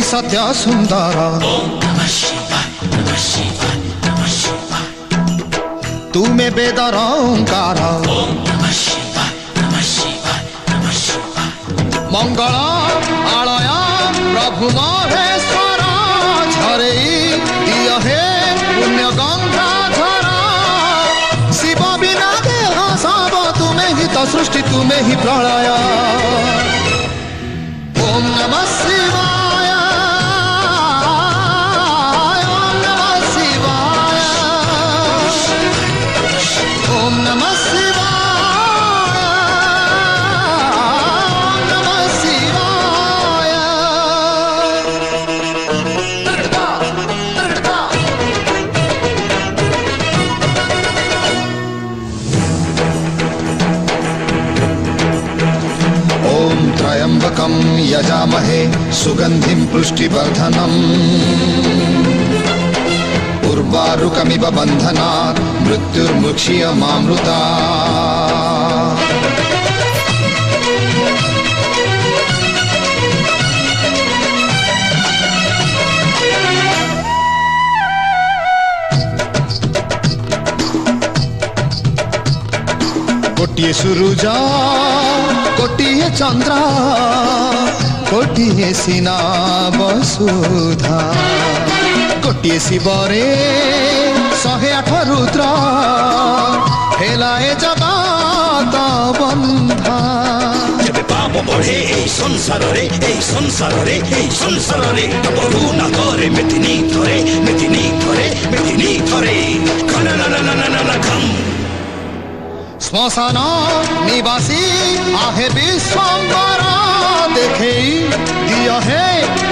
सत्य सुंदर तुमे वेदर ओंकार मंगल आलय प्रभु महेश्वर झरे दिय हे पुण्य गंगा झरा शिव बिना देह सब तुमे ही तो सृष्टि तुमे ही प्रलय ओम नमः शिवाय ओम नमः शिवाय ओम नमः शिवाय ओम नमः शिवाय ओम त्र्यंबकं यजामहे सुगंधिं पुष्टिवर्धनम् उर्वारुकमिव बन्धनात् मृत्युर्मुक्षीयमामृतात् कोटिये सूरज कोटिये चंद्र कोटिये सीना वसुधा कोटिये शिवरे 108 रुद्र हेलाए जगत बंधा जेबे पाप बढ़े এই সংসারে এই সংসারে এই সংসারে তবু না করে মেদিনী ধরে মেদিনী ধরে মেদিনী ধরে খননননননন খম श्मशान निवासी आहे विश्वंबर देखे दिय हे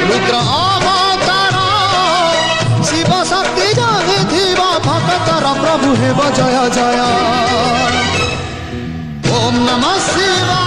रुद्र अवतार शिव शक्ति जागे थीवा भक्तर प्रभु हे जय जय ओम नमः शिवाय।